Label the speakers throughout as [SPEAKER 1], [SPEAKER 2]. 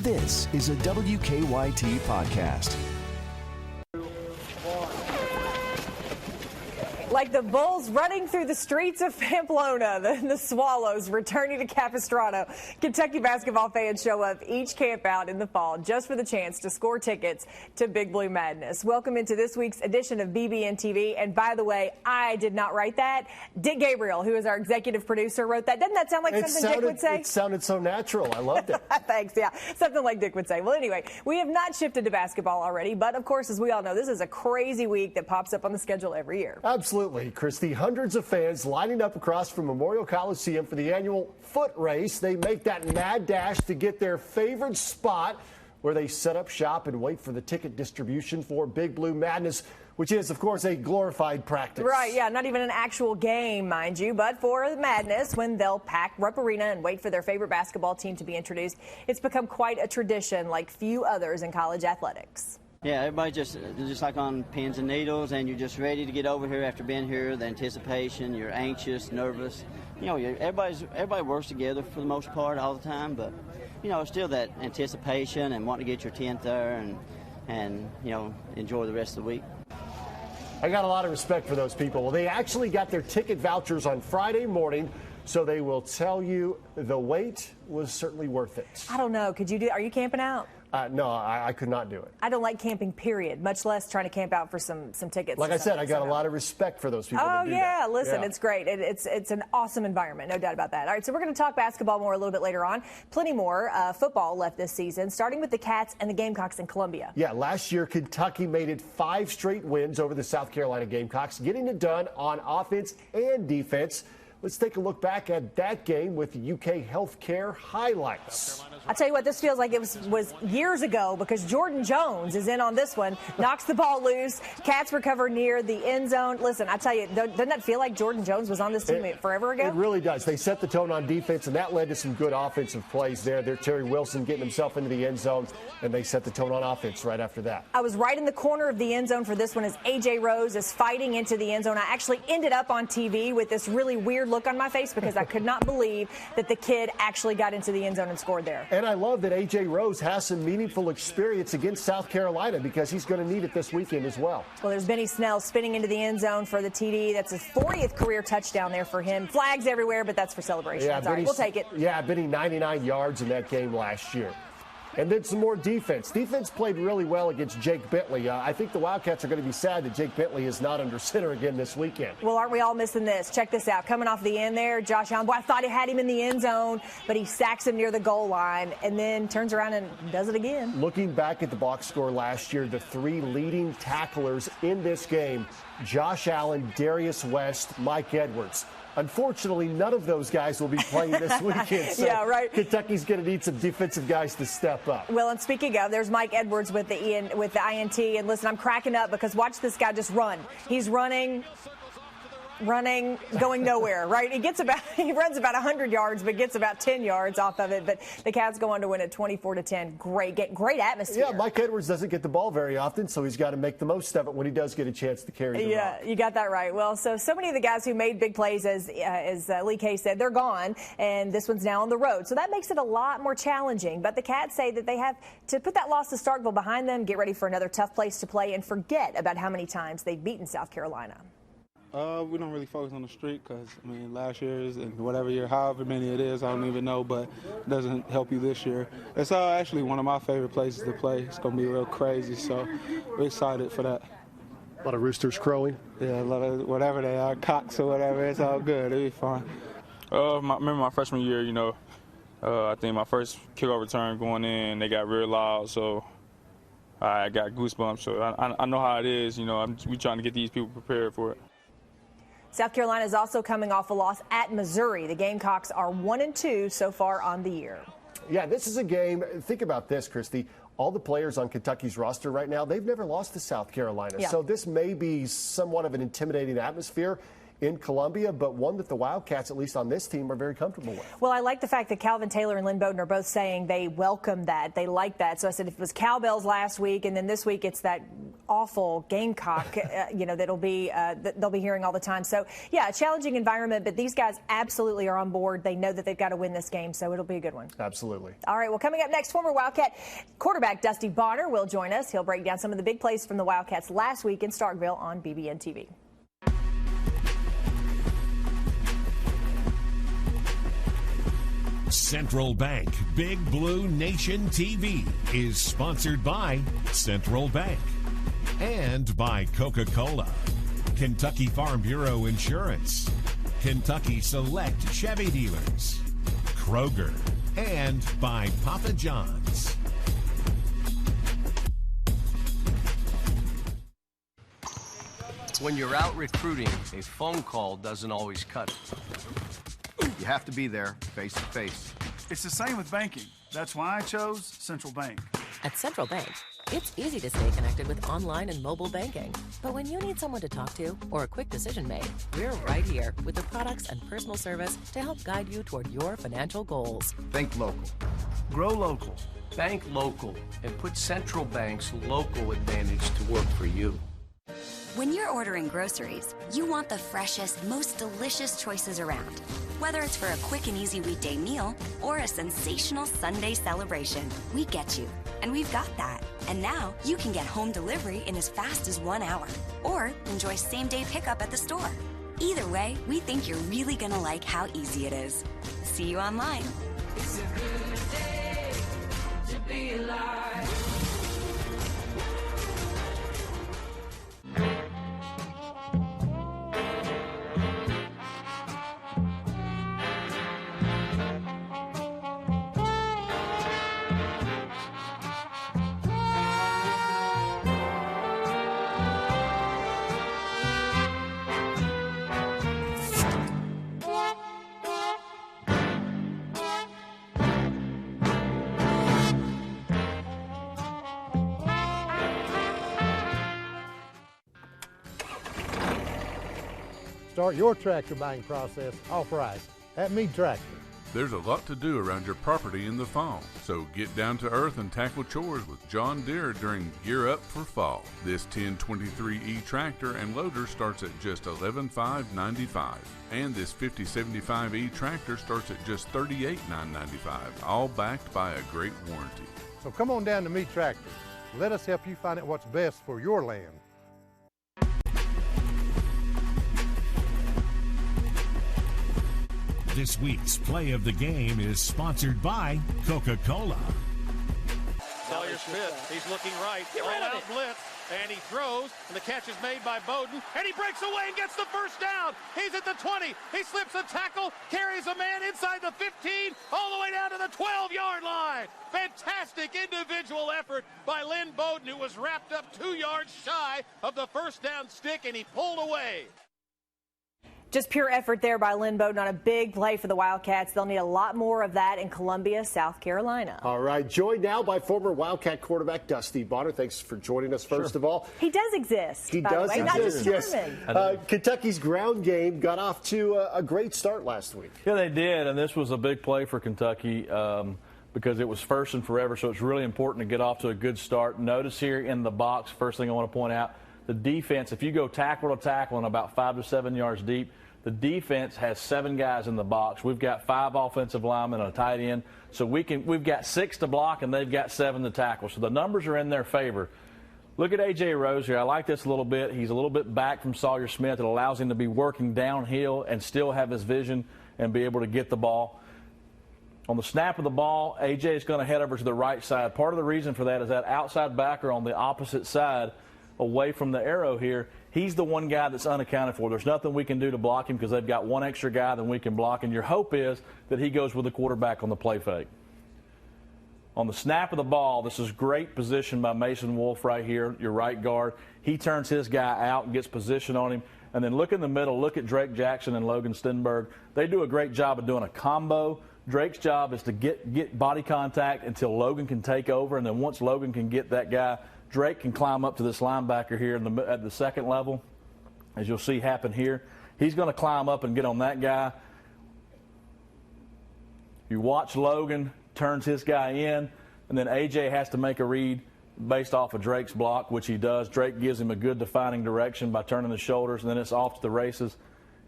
[SPEAKER 1] This is a WKYT podcast.
[SPEAKER 2] Like the Bulls running through the streets of Pamplona, the Swallows returning to Capistrano. Kentucky basketball fans show up each camp out in the fall just for the chance to score tickets to Big Blue Madness. Welcome into this week's edition of BBNTV. And by the way, I did not write that. Dick Gabriel, who is our executive producer, wrote that. Doesn't that sound like something Dick would say?
[SPEAKER 3] It sounded so natural. I loved it.
[SPEAKER 2] Thanks. Yeah, something like Dick would say. Well, anyway, we have not shifted to basketball already. But, of course, as we all know, this is a crazy week that pops up on the schedule every year.
[SPEAKER 3] Absolutely. Christy, hundreds of fans lining up across from Memorial Coliseum for the annual foot race. They make that mad dash to get their favorite spot where they set up shop and wait for the ticket distribution for Big Blue Madness, which is, of course, a glorified practice.
[SPEAKER 2] Right, yeah, not even an actual game, mind you, but for the madness, when they'll pack Rupp Arena and wait for their favorite basketball team to be introduced, it's become quite a tradition like few others in college athletics.
[SPEAKER 4] Yeah, everybody just like on pins and needles, and you're just ready to get over here after being here. The anticipation, you're anxious, nervous. You know, everybody works together for the most part all the time, but you know, still that anticipation and wanting to get your 10th there and you know, enjoy the rest of the week.
[SPEAKER 3] I got a lot of respect for those people. Well, they actually got their ticket vouchers on Friday morning, so they will tell you the wait was certainly worth it.
[SPEAKER 2] I don't know. Are you camping out?
[SPEAKER 3] No, I could not do it.
[SPEAKER 2] I don't like camping, period, much less trying to camp out for some tickets.
[SPEAKER 3] Like I said, I got a lot of respect for those people that do that.
[SPEAKER 2] Listen, it's great. It's an awesome environment, no doubt about that. All right, so we're going to talk basketball more a little bit later on. Plenty more football left this season, starting with the Cats and the Gamecocks in Columbia.
[SPEAKER 3] Yeah, last year, Kentucky made it 5 straight wins over the South Carolina Gamecocks, getting it done on offense and defense. Let's take a look back at that game with UK Healthcare highlights.
[SPEAKER 2] I'll tell you what, this feels like it was years ago because Jordan Jones is in on this one, knocks the ball loose, Cats recover near the end zone. Listen, I tell you, doesn't that feel like Jordan Jones was on this team forever ago?
[SPEAKER 3] It really does. They set the tone on defense, and that led to some good offensive plays there. Terry Wilson getting himself into the end zone, and they set the tone on offense right after that.
[SPEAKER 2] I was right in the corner of the end zone for this one as A.J. Rose is fighting into the end zone. I actually ended up on TV with this really weird look on my face because I could not believe that the kid actually got into the end zone and scored there.
[SPEAKER 3] And I love that A.J. Rose has some meaningful experience against South Carolina because he's going to need it this weekend as well.
[SPEAKER 2] Well, there's Benny Snell spinning into the end zone for the TD. That's his 40th career touchdown there for him. Flags everywhere, but that's for celebration.
[SPEAKER 3] Yeah,
[SPEAKER 2] Sorry, we'll take it.
[SPEAKER 3] Yeah, Benny 99 yards in that game last year. And then some more defense. Defense played really well against Jake Bentley. I think the Wildcats are going to be sad that Jake Bentley is not under center again this weekend.
[SPEAKER 2] Well, aren't we all missing this? Check this out. Coming off the end there, Josh Allen, I thought he had him in the end zone, but he sacks him near the goal line and then turns around and does it again.
[SPEAKER 3] Looking back at the box score last year, the 3 leading tacklers in this game, Josh Allen, Darius West, Mike Edwards. Unfortunately, none of those guys will be playing this weekend. So
[SPEAKER 2] yeah, right.
[SPEAKER 3] Kentucky's going to need some defensive guys to step up.
[SPEAKER 2] Well, and speaking of, there's Mike Edwards with the INT. And listen, I'm cracking up because watch this guy just run. He's running, going nowhere, right? He runs about 100 yards, but gets about 10 yards off of it. But the Cats go on to win it 24-10. Great atmosphere.
[SPEAKER 3] Yeah, Mike Edwards doesn't get the ball very often, so he's got to make the most of it when he does get a chance to carry the rock.
[SPEAKER 2] You got that right. Well, so many of the guys who made big plays, as Lee Kay said, they're gone, and this one's now on the road. So that makes it a lot more challenging. But the Cats say that they have to put that loss to Starkville behind them, get ready for another tough place to play, and forget about how many times they've beaten South Carolina.
[SPEAKER 5] We don't really focus on the streak because, last year's and whatever year, however many it is, I don't even know, but it doesn't help you this year. It's actually one of my favorite places to play. It's going to be real crazy, so we're excited for that.
[SPEAKER 3] A lot of roosters crowing?
[SPEAKER 5] Yeah, a lot of whatever they are, cocks or whatever, it's all good. It'll be fun.
[SPEAKER 6] Remember my freshman year, I think my first kickoff return going in, they got real loud, so I got goosebumps. So I know how it is, we trying to get these people prepared for it.
[SPEAKER 2] South Carolina is also coming off a loss at Missouri. The Gamecocks are 1-2 so far on the year.
[SPEAKER 3] Yeah, this is a game. Think about this, Christy. All the players on Kentucky's roster right now, they've never lost to South Carolina.
[SPEAKER 2] Yeah.
[SPEAKER 3] So this may be somewhat of an intimidating atmosphere in Columbia, but one that the Wildcats, at least on this team, are very comfortable with.
[SPEAKER 2] Well, I like the fact that Calvin Taylor and Lynn Bowden are both saying they welcome that. They like that. So I said if it was cowbells last week and then this week it's that awful Gamecock, that'll be that they'll be hearing all the time. So, yeah, a challenging environment, but these guys absolutely are on board. They know that they've got to win this game, so it'll be a good one.
[SPEAKER 3] Absolutely.
[SPEAKER 2] All right, well, coming up next, former Wildcat quarterback Dusty Bonner will join us. He'll break down some of the big plays from the Wildcats last week in Starkville on BBNTV.
[SPEAKER 7] Central Bank Big Blue Nation TV is sponsored by Central Bank and by Coca-Cola, Kentucky Farm Bureau Insurance, Kentucky Select Chevy Dealers, Kroger, and by Papa John's.
[SPEAKER 8] When you're out recruiting, a phone call doesn't always cut it.
[SPEAKER 9] You have to be there, face to face.
[SPEAKER 10] It's the same with banking. That's why I chose Central Bank.
[SPEAKER 11] At Central Bank, it's easy to stay connected with online and mobile banking. But when you need someone to talk to or a quick decision made, we're right here with the products and personal service to help guide you toward your financial goals.
[SPEAKER 9] Think local.
[SPEAKER 10] Grow local.
[SPEAKER 8] Bank local and put Central Bank's local advantage to work for you.
[SPEAKER 12] When you're ordering groceries, you want the freshest, most delicious choices around. Whether it's for a quick and easy weekday meal or a sensational Sunday celebration, we get you. And we've got that. And now you can get home delivery in as fast as 1 hour or enjoy same-day pickup at the store. Either way, we think you're really gonna like how easy it is. See you online.
[SPEAKER 13] It's a good day to be alive.
[SPEAKER 14] Start your tractor buying process off-right at Mead Tractor.
[SPEAKER 15] There's a lot to do around your property in the fall, so get down to earth and tackle chores with John Deere during Gear Up for Fall. This 1023E tractor and loader starts at just $11,595, and this 5075E tractor starts at just $38,995, all backed by a great warranty.
[SPEAKER 14] So come on down to Mead Tractor. Let us help you find out what's best for your land.
[SPEAKER 7] This week's play of the game is sponsored by Coca-Cola.
[SPEAKER 16] Sawyer Smith, he's looking right. All-out blitz, and he throws, and the catch is made by Bowden, and he breaks away and gets the first down. He's at the 20. He slips a tackle, carries a man inside the 15, all the way down to the 12-yard line. Fantastic individual effort by Lynn Bowden, who was wrapped up 2 yards shy of the first down stick, and he pulled away.
[SPEAKER 2] Just pure effort there by Lynn Bowden on a big play for the Wildcats. They'll need a lot more of that in Columbia, South Carolina.
[SPEAKER 3] All right, joined now by former Wildcat quarterback Dusty Bonner. Thanks for joining us first of all.
[SPEAKER 2] He does exist.
[SPEAKER 3] He does exist.
[SPEAKER 2] Not just
[SPEAKER 3] yes. Kentucky's ground game got off to a great start last week.
[SPEAKER 17] Yeah, they did, and this was a big play for Kentucky because it was first and forever, so it's really important to get off to a good start. Notice here in the box, first thing I want to point out, the defense, if you go tackle to tackle and about 5 to 7 yards deep, the defense has 7 guys in the box. We've got 5 offensive linemen and a tight end. So we've got 6 to block, and they've got 7 to tackle. So the numbers are in their favor. Look at A.J. Rose here. I like this a little bit. He's a little bit back from Sawyer Smith. It allows him to be working downhill and still have his vision and be able to get the ball. On the snap of the ball, A.J. is going to head over to the right side. Part of the reason for that is that outside backer on the opposite side away from the arrow here, he's the one guy that's unaccounted for. There's nothing we can do to block him because they've got one extra guy than we can block, and your hope is that he goes with the quarterback on the play fake. On the snap of the ball, this is great position by Mason Wolf right here, your right guard. He turns his guy out and gets position on him. And then look in the middle, look at Drake Jackson and Logan Stenberg. They do a great job of doing a combo. Drake's job is to get body contact until Logan can take over, and then once Logan can get that guy, Drake can climb up to this linebacker here at the second level, as you'll see happen here. He's going to climb up and get on that guy. You watch Logan turns his guy in, and then A.J. has to make a read based off of Drake's block, which he does. Drake gives him a good defining direction by turning the shoulders, and then it's off to the races.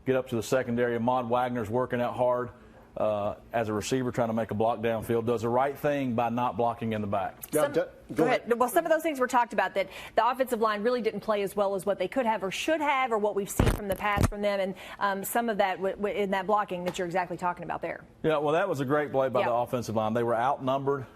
[SPEAKER 17] Get up to the secondary. Ahmad Wagner's working out hard as a receiver, trying to make a block downfield. Does the right thing by not blocking in the back.
[SPEAKER 2] Go ahead. Well, some of those things were talked about, that the offensive line really didn't play as well as what they could have or should have, or what we've seen from the past from them, and some of that in that blocking that you're exactly talking about there.
[SPEAKER 17] Yeah, well, that was a great play by the offensive line. They were outnumbered.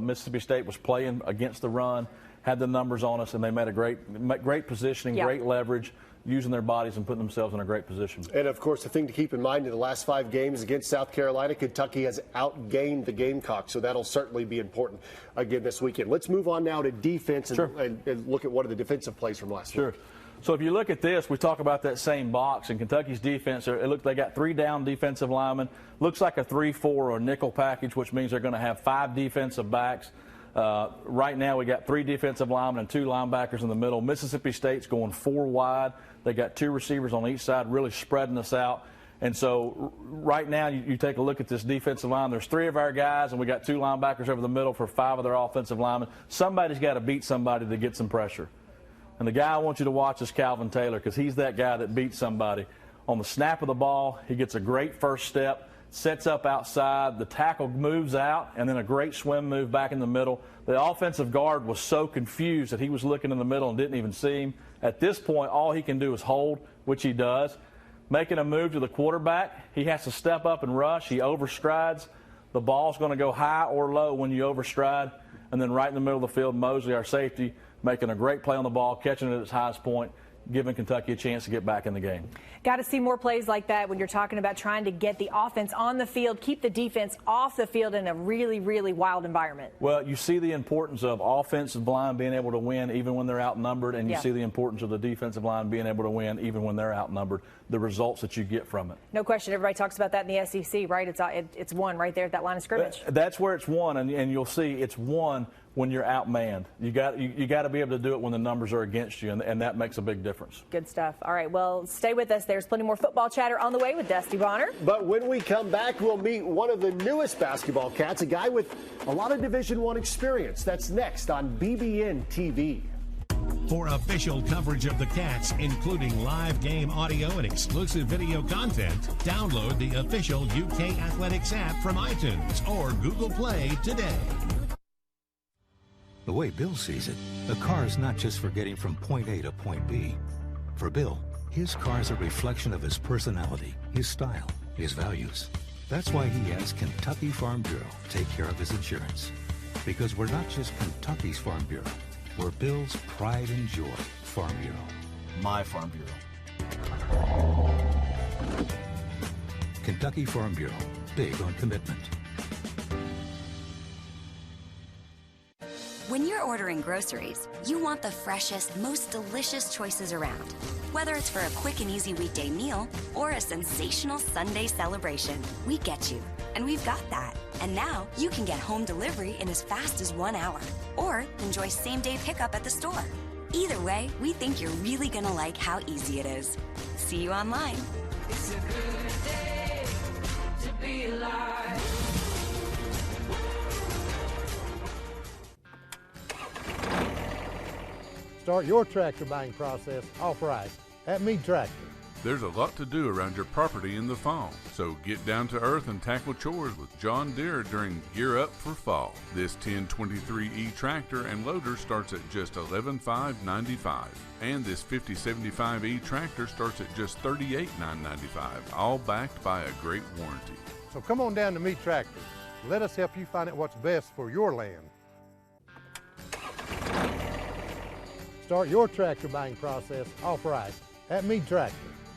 [SPEAKER 17] Mississippi State was playing against the run, had the numbers on us, and they made a great positioning, great leverage, using their bodies and putting themselves in a great position.
[SPEAKER 3] And, of course, the thing to keep in mind in the last 5 games against South Carolina, Kentucky has outgained the Gamecocks, so that'll certainly be important again this weekend. Let's move on now to defense and look at one of the defensive plays from last week.
[SPEAKER 17] So if you look at this, we talk about that same box, and Kentucky's defense, they got 3 down defensive linemen. Looks like a 3-4 or nickel package, which means they're going to have 5 defensive backs. Right now we got 3 defensive linemen and 2 linebackers in the middle. Mississippi State's going 4 wide. They got 2 receivers on each side, really spreading us out. And so right now you take a look at this defensive line. There's 3 of our guys, and we got 2 linebackers over the middle for 5 of their offensive linemen. Somebody's got to beat somebody to get some pressure. And the guy I want you to watch is Calvin Taylor, because he's that guy that beats somebody. On the snap of the ball, he gets a great first step, sets up outside, the tackle moves out, and then a great swim move back in the middle. The offensive guard was so confused that he was looking in the middle and didn't even see him. At this point, all he can do is hold, which he does. Making a move to the quarterback, he has to step up and rush. He overstrides. The ball's going to go high or low when you overstride. And then right in the middle of the field, Mosley, our safety, making a great play on the ball, catching it at its highest point, giving Kentucky a chance to get back in the game.
[SPEAKER 2] Got to see more plays like that when you're talking about trying to get the offense on the field, keep the defense off the field in a really, really wild environment.
[SPEAKER 17] Well, you see the importance of offensive line being able to win even when they're outnumbered, and you see the importance of the defensive line being able to win even when they're outnumbered, the results that you get from it.
[SPEAKER 2] No question. Everybody talks about that in the SEC, right? It's won right there at that line of scrimmage.
[SPEAKER 17] That's where it's won, and you'll see it's won when you're outmanned. You got to be able to do it when the numbers are against you, and that makes a big difference.
[SPEAKER 2] Good stuff. All right, well, stay with us. There's plenty more football chatter on the way with Dusty Bonner.
[SPEAKER 3] But when we come back, we'll meet one of the newest basketball cats, a guy with a lot of Division I experience. That's next on BBNTV.
[SPEAKER 7] For official coverage of the Cats, including live game audio and exclusive video content, download the official UK Athletics app from iTunes or Google Play today.
[SPEAKER 18] The way Bill sees it, a car is not just for getting from point A to point B. For Bill, his car is a reflection of his personality, his style, his values. That's why he has Kentucky Farm Bureau take care of his insurance. Because we're not just Kentucky's Farm Bureau. We're Bill's pride and joy, Farm Bureau. My Farm Bureau. Kentucky Farm Bureau, big on commitment.
[SPEAKER 12] When you're ordering groceries, you want the freshest, most delicious choices around. Whether it's for a quick and easy weekday meal or a sensational Sunday celebration, we get you. And we've got that. And now you can get home delivery in as fast as 1 hour or enjoy same-day pickup at the store. Either way, we think you're really gonna like how easy it is. See you online.
[SPEAKER 13] It's a good day to be alive.
[SPEAKER 14] Start your tractor buying process off right at Meade Tractor.
[SPEAKER 15] There's a lot to do around your property in the fall, so get down to earth and tackle chores with John Deere during Gear Up for Fall. This 1023E tractor and loader starts at just $11,595, and this 5075E tractor starts at just $38,995, all backed by a great warranty.
[SPEAKER 14] So come on down to Meade Tractor. Let us help you find out what's best for your land. Start your tractor buying process off right at Meade Tractor.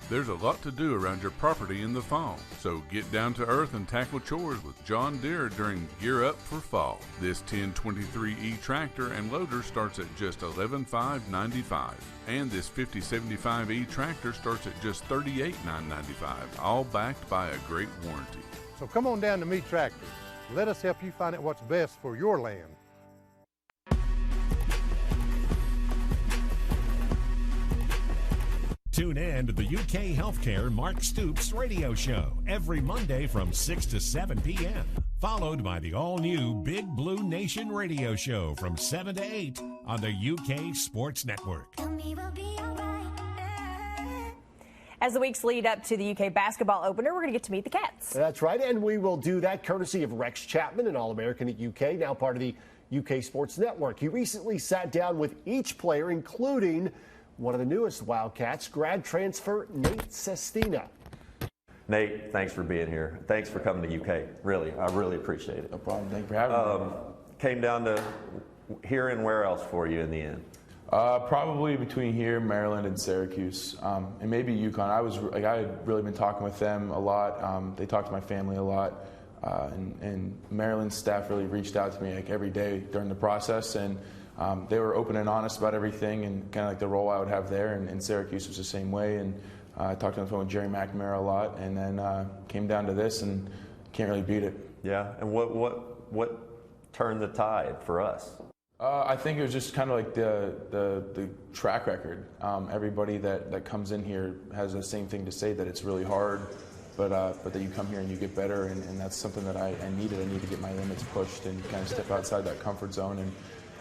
[SPEAKER 15] There's a lot to do around your property in the fall, so get down to earth and tackle chores with John Deere during Gear Up for Fall. This 1023E tractor and loader starts at just $11,595, and this 5075E tractor starts at just $38,995, all backed by a great warranty.
[SPEAKER 14] So come on down to Meade Tractor. Let us help you find out what's best for your land.
[SPEAKER 7] Tune in to the UK Healthcare Mark Stoops radio show every Monday from 6 to 7 p.m. followed by the all-new Big Blue Nation radio show from 7 to 8 on the UK Sports Network.
[SPEAKER 2] As the weeks lead up to the UK basketball opener, we're going to get to meet the Cats.
[SPEAKER 3] That's right, and we will do that courtesy of Rex Chapman, an All-American at UK, now part of the UK Sports Network. He recently sat down with each player, including one of the newest Wildcats, grad transfer Nate Sestina.
[SPEAKER 19] Nate, thanks for being here. Thanks for coming to UK. Really, I really appreciate it.
[SPEAKER 20] No problem. Thank you for having me.
[SPEAKER 19] Came down to here and where else for you in the end?
[SPEAKER 20] Probably between here, Maryland, and Syracuse, and maybe UConn. I had really been talking with them a lot. They talked to my family a lot, and Maryland staff really reached out to me like every day during the process, and they were open and honest about everything and kind of like the role I would have there. And Syracuse was the same way. And I talked on the phone with Jerry McNamara a lot, and then came down to this, and can't really beat it.
[SPEAKER 19] Yeah, and what turned the tide for us?
[SPEAKER 20] I think it was just kind of like the track record. Everybody that comes in here has the same thing to say, that it's really hard, but that you come here and you get better, and that's something that I needed. I need to get my limits pushed and kind of step outside that comfort zone. And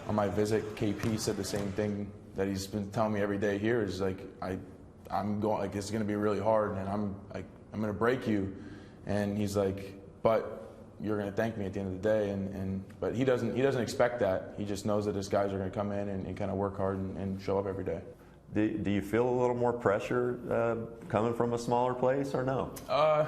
[SPEAKER 20] on my visit, KP said the same thing that he's been telling me every day here, is like I'm going, like, it's going to be really hard, and I'm going to break you. And he's like, but you're going to thank me at the end of the day. But he doesn't expect that. He just knows that his guys are going to come in and kind of work hard and show up every day.
[SPEAKER 19] Do you feel a little more pressure coming from a smaller place, or no?
[SPEAKER 20] I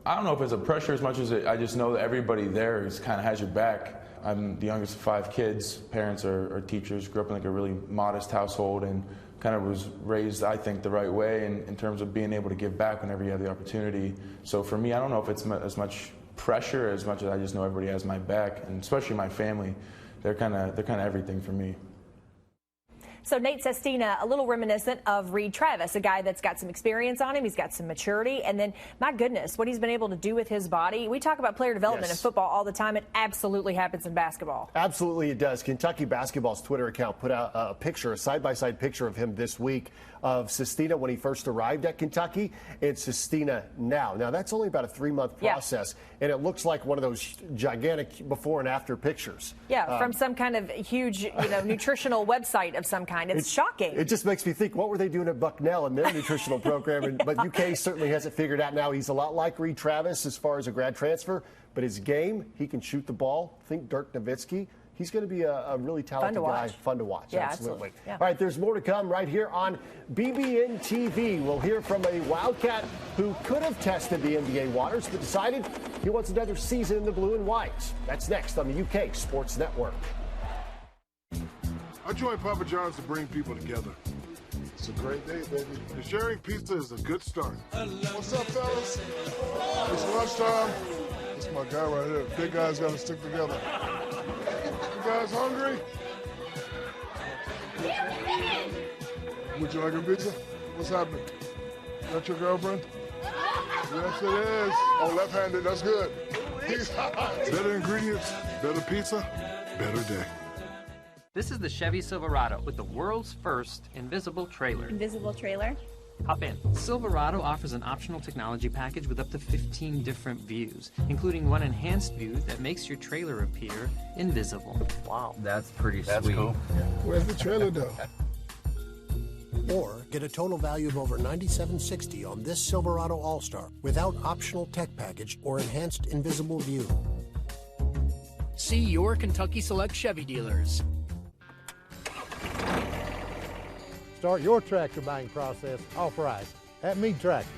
[SPEAKER 20] don't know if it's a pressure as much as I just know that everybody there kind of has your back. I'm the youngest of 5 kids. Parents are teachers. Grew up in like a really modest household, and kind of was raised, I think, the right way in terms of being able to give back whenever you have the opportunity. So for me, I don't know if it's as much pressure as much as I just know everybody has my back, and especially my family. They're kind of everything for me.
[SPEAKER 2] So Nate Sestina, a little reminiscent of Reed Travis, a guy that's got some experience on him. He's got some maturity. And then, my goodness, what he's been able to do with his body. We talk about player development in football all the time. It absolutely happens in basketball.
[SPEAKER 3] Absolutely it does. Kentucky Basketball's Twitter account put out a picture, a side-by-side picture of him this week of Sestina when he first arrived at Kentucky and Sestina now. Now, that's only about a 3-month process, and it looks like one of those gigantic before and after pictures.
[SPEAKER 2] Yeah, from some kind of huge, nutritional website of some kind. It's shocking.
[SPEAKER 3] It just makes me think, what were they doing at Bucknell in their nutritional program? But UK certainly has it figured out now. He's a lot like Reed Travis as far as a grad transfer, but his game, he can shoot the ball. Think Dirk Nowitzki. He's going to be a really talented guy. Fun to watch.
[SPEAKER 2] Yeah,
[SPEAKER 3] absolutely.
[SPEAKER 2] Yeah.
[SPEAKER 3] All right, there's more to come right here on BBNTV. We'll hear from a Wildcat who could have tested the NBA waters, but decided he wants another season in the blue and white. That's next on the UK Sports Network.
[SPEAKER 21] I joined Papa John's to bring people together. It's a great day, baby. And sharing pizza is a good start. What's up, fellas? It's lunchtime. That's my guy right here. Big guys got to stick together. You guys hungry? Would you like a pizza? What's happening? That your girlfriend? Yes, it is. Oh, left-handed. That's good. Better ingredients, better pizza, better day.
[SPEAKER 22] This is the Chevy Silverado with the world's first invisible trailer.
[SPEAKER 23] Invisible trailer?
[SPEAKER 22] Hop in. Silverado offers an optional technology package with up to 15 different views, including one enhanced view that makes your trailer appear invisible.
[SPEAKER 24] Wow. That's pretty sweet.
[SPEAKER 21] Cool. Where's the trailer though?
[SPEAKER 25] Or get a total value of over $97.60 on this Silverado All-Star without optional tech package or enhanced invisible view.
[SPEAKER 26] See your Kentucky Select Chevy dealers.
[SPEAKER 14] Start your tractor buying process off-right at Mead Tractor.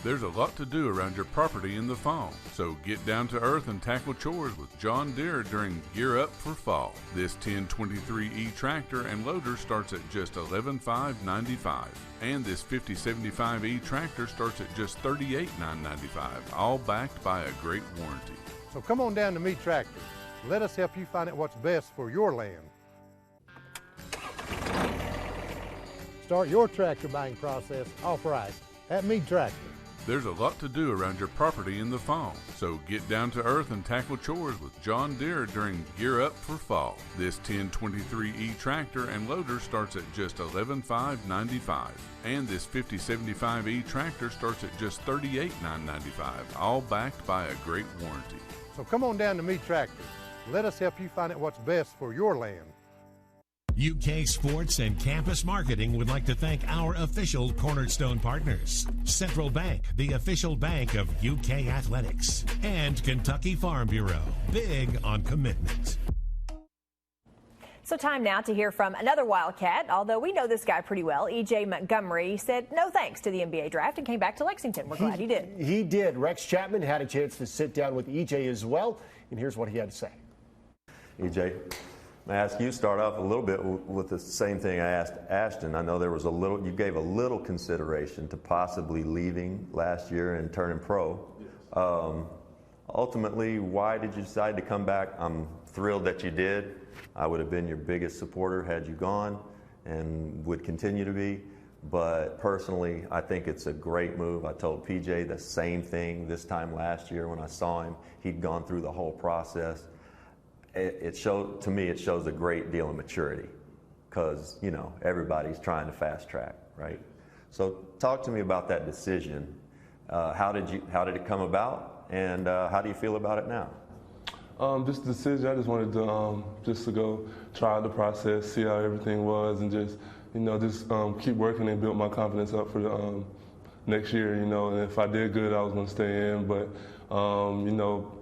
[SPEAKER 15] There's a lot to do around your property in the fall, so get down to earth and tackle chores with John Deere during Gear Up for Fall. This 1023E tractor and loader starts at just $11,595, and this 5075E tractor starts at just $38,995, all backed by a great warranty.
[SPEAKER 14] So come on down to Mead Tractor. Let us help you find out what's best for your land. Start your tractor buying process off-right at Mead Tractor.
[SPEAKER 15] There's a lot to do around your property in the fall, so get down to earth and tackle chores with John Deere during Gear Up for Fall. This 1023E tractor and loader starts at just $11,595, and this 5075E tractor starts at just $38,995, all backed by a great warranty.
[SPEAKER 14] So come on down to Meat Tractor. Let us help you find out what's best for your land.
[SPEAKER 7] UK Sports and Campus Marketing would like to thank our official Cornerstone partners, Central Bank, the official bank of UK Athletics, and Kentucky Farm Bureau, big on commitment.
[SPEAKER 2] So time now to hear from another Wildcat. Although we know this guy pretty well, E.J. Montgomery said no thanks to the NBA draft and came back to Lexington. We're glad he did.
[SPEAKER 3] He did. Rex Chapman had a chance to sit down with E.J. as well, and here's what he had to say.
[SPEAKER 19] E.J., I ask you start off a little bit with the same thing I asked Ashton. I know there was you gave a little consideration to possibly leaving last year and turning pro. Ultimately, why did you decide to come back? I'm thrilled that you did. I would have been your biggest supporter had you gone and would continue to be. But personally, I think it's a great move. I told PJ the same thing this time last year when I saw him. He'd gone through the whole process. It shows a great deal of maturity because, you know, everybody's trying to fast track, right? So talk to me about that decision. How did it come about, and how do you feel about it now?
[SPEAKER 1] This decision, I just wanted to go try out the process, see how everything was, and just keep working and build my confidence up for the next year, and if I did good, I was going to stay in, but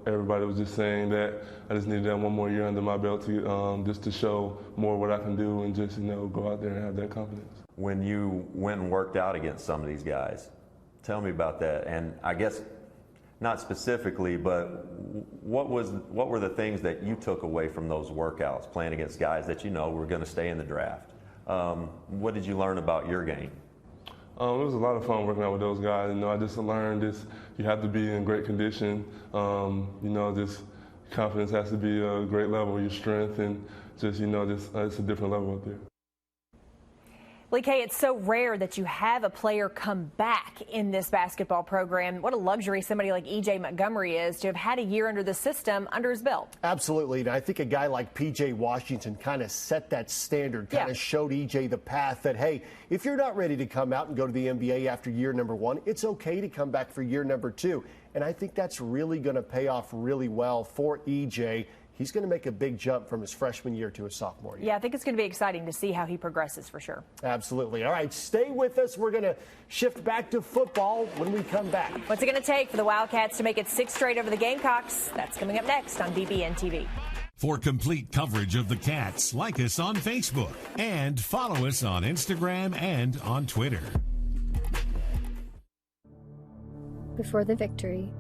[SPEAKER 1] everybody was just saying that I just needed that one more year under my belt to just to show more what I can do and just go out there and have that confidence.
[SPEAKER 19] When you went and worked out against some of these guys, tell me about that. And I guess not specifically, but what were the things that you took away from those workouts, playing against guys that were going to stay in the draft? What did you learn about your game?
[SPEAKER 1] It was a lot of fun working out with those guys. I just learned this: you have to be in great condition. This confidence has to be a great level, your strength, and just it's a different level up there.
[SPEAKER 2] Lee K, it's so rare that you have a player come back in this basketball program. What a luxury somebody like E.J. Montgomery is to have had a year under the system under his belt.
[SPEAKER 3] Absolutely. And I think a guy like P.J. Washington kind of set that standard, kind of showed E.J. the path that, hey, if you're not ready to come out and go to the NBA after year number one, it's okay to come back for year number two. And I think that's really going to pay off really well for E.J. He's going to make a big jump from his freshman year to his sophomore year.
[SPEAKER 2] Yeah, I think it's going to be exciting to see how he progresses for sure.
[SPEAKER 3] Absolutely. All right, stay with us. We're going to shift back to football when we come back.
[SPEAKER 2] What's it going to take for the Wildcats to make it 6 straight over the Gamecocks? That's coming up next on BBNTV.
[SPEAKER 7] For complete coverage of the Cats, like us on Facebook and follow us on Instagram and on Twitter.
[SPEAKER 4] Before the victory,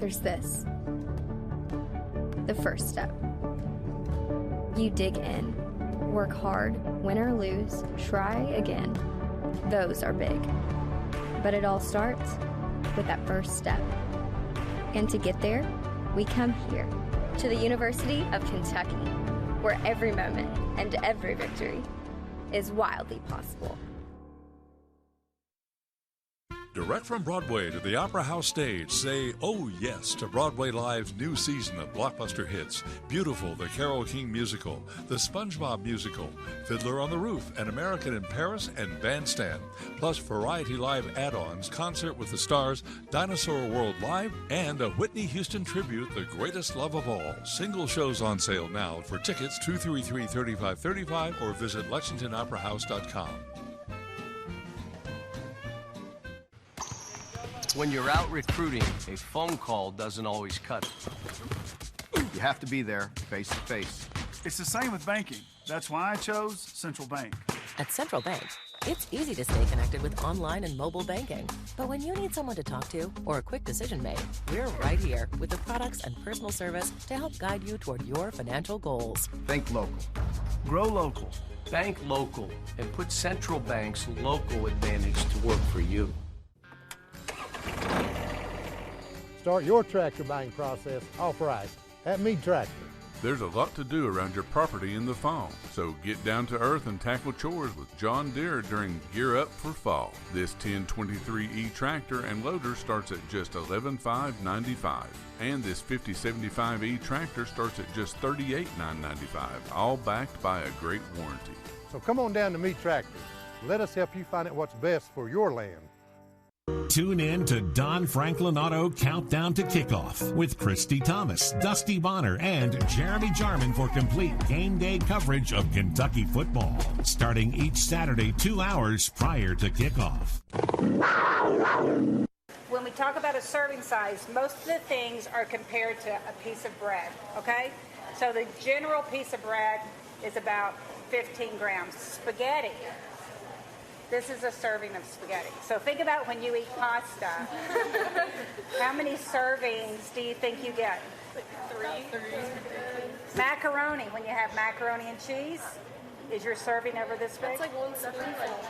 [SPEAKER 4] there's this. The first step. You dig in, work hard, win or lose, try again. Those are big. But it all starts with that first step. And to get there, we come here to the University of Kentucky, where every moment and every victory is wildly possible.
[SPEAKER 5] Direct from Broadway to the Opera House stage, say oh yes to Broadway Live's new season of blockbuster hits. Beautiful, the Carole King musical, the SpongeBob musical, Fiddler on the Roof, An American in Paris, and Bandstand. Plus Variety Live add-ons, Concert with the Stars, Dinosaur World Live, and a Whitney Houston tribute, The Greatest Love of All. Single shows on sale now. For tickets, 233-3535 or visit LexingtonOperaHouse.com.
[SPEAKER 8] When you're out recruiting, a phone call doesn't always cut it.
[SPEAKER 9] You have to be there face to face.
[SPEAKER 10] It's the same with banking. That's why I chose Central Bank.
[SPEAKER 6] At Central Bank, it's easy to stay connected with online and mobile banking. But when you need someone to talk to or a quick decision made, we're right here with the products and personal service to help guide you toward your financial goals.
[SPEAKER 9] Think local.
[SPEAKER 10] Grow local.
[SPEAKER 8] Bank local and put Central Bank's local advantage to work for you.
[SPEAKER 14] Start your tractor buying process off right at Mead Tractor.
[SPEAKER 15] There's a lot to do around your property in the fall, so get down to earth and tackle chores with John Deere during Gear Up for Fall. This 1023E tractor and loader starts at just $11,595, and this 5075E tractor starts at just $38,995, all backed by a great warranty.
[SPEAKER 14] So come on down to Mead Tractor. Let us help you find out what's best for your land.
[SPEAKER 7] Tune in to Don Franklin Auto Countdown to Kickoff with Christy Thomas, Dusty Bonner, and Jeremy Jarman for complete game day coverage of Kentucky football, starting each Saturday 2 hours prior to kickoff.
[SPEAKER 11] When we talk about a serving size, most of the things are compared to a piece of bread, okay? So the general piece of bread is about 15 grams. Spaghetti. This is a serving of spaghetti. So think about when you eat pasta. How many servings do you think you get? Like 3. Macaroni, when you have macaroni and cheese, is your serving ever this big?
[SPEAKER 12] It's like 1 spoonful.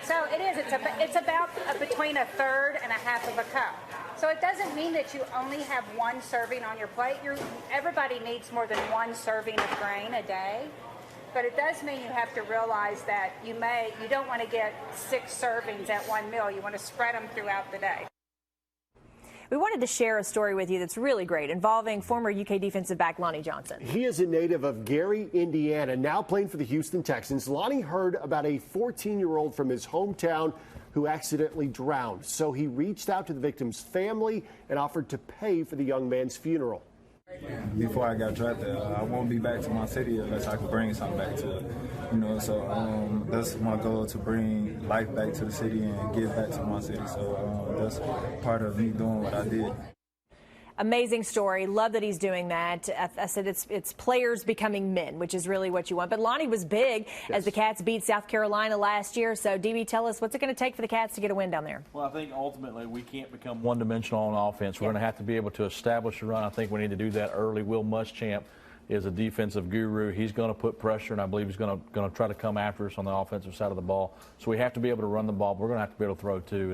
[SPEAKER 11] So it is. It's about between a third and a half of a cup. So it doesn't mean that you only have one serving on your plate. Everybody needs more than one serving of grain a day. But it does mean you have to realize that you don't want to get 6 servings at one meal. You want to spread them throughout the day.
[SPEAKER 2] We wanted to share a story with you that's really great involving former UK defensive back Lonnie Johnson.
[SPEAKER 3] He is a native of Gary, Indiana, now playing for the Houston Texans. Lonnie heard about a 14-year-old from his hometown who accidentally drowned. So he reached out to the victim's family and offered to pay for the young man's funeral.
[SPEAKER 16] Before I got drafted, I won't be back to my city unless I can bring something back to it. So that's my goal, to bring life back to the city and give back to my city. So that's part of me doing what I did.
[SPEAKER 2] Amazing story. Love that he's doing that. I said it's players becoming men, which is really what you want. But Lonnie was big as the Cats beat South Carolina last year. So, DB, tell us, what's it going to take for the Cats to get a win down there?
[SPEAKER 17] Well, I think ultimately we can't become one-dimensional on offense. We're going to have to be able to establish a run. I think we need to do that early. Will Muschamp is a defensive guru. He's going to put pressure, and I believe he's going to try to come after us on the offensive side of the ball. So we have to be able to run the ball. But we're going to have to be able to throw, too.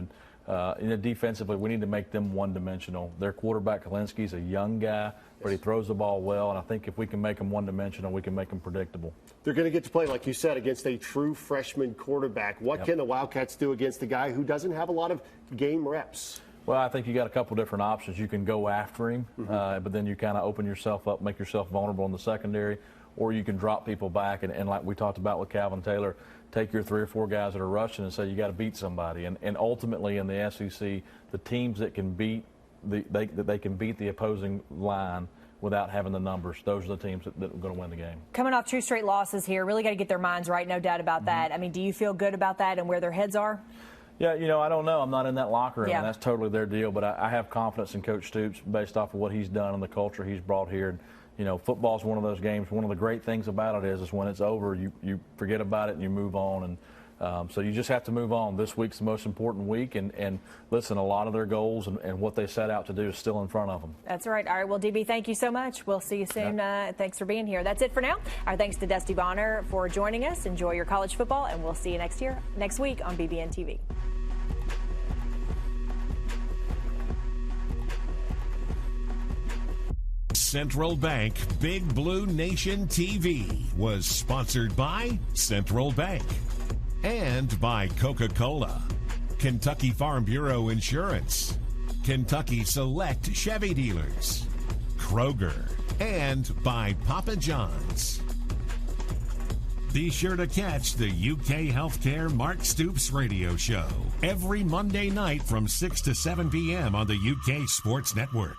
[SPEAKER 17] And defensively, we need to make them one-dimensional. Their quarterback, Kalinski's a young guy, but he throws the ball well, and I think if we can make them one-dimensional, we can make them predictable.
[SPEAKER 3] They're going to get to play, like you said, against a true freshman quarterback. What can the Wildcats do against a guy who doesn't have a lot of game reps?
[SPEAKER 17] Well, I think you got a couple different options. You can go after him, but then you kind of open yourself up, make yourself vulnerable in the secondary, or you can drop people back, and like we talked about with Calvin Taylor, take your 3 or 4 guys that are rushing and say you got to beat somebody. And ultimately in the SEC, the teams that can beat they can beat the opposing line without having the numbers, those are the teams that are going to win the game.
[SPEAKER 2] Coming off 2 straight losses here, really got to get their minds right, no doubt about that. I mean, do you feel good about that and where their heads are?
[SPEAKER 17] Yeah, I don't know. I'm not in that locker room, and that's totally their deal. But I have confidence in Coach Stoops based off of what he's done and the culture he's brought here. Football is one of those games. One of the great things about it is when it's over, you forget about it and you move on. And so you just have to move on. This week's the most important week. And listen, a lot of their goals and what they set out to do is still in front of them.
[SPEAKER 2] That's right. All right. Well, DB, thank you so much. We'll see you soon. Thanks for being here. That's it for now. Our thanks to Dusty Bonner for joining us. Enjoy your college football, and we'll see you next week on BBNTV.
[SPEAKER 7] Central Bank Big Blue Nation TV was sponsored by Central Bank and by Coca-Cola, Kentucky Farm Bureau Insurance, Kentucky Select Chevy Dealers, Kroger, and by Papa John's. Be sure to catch the UK Healthcare Mark Stoops radio show every Monday night from 6 to 7 p.m. on the UK Sports Network.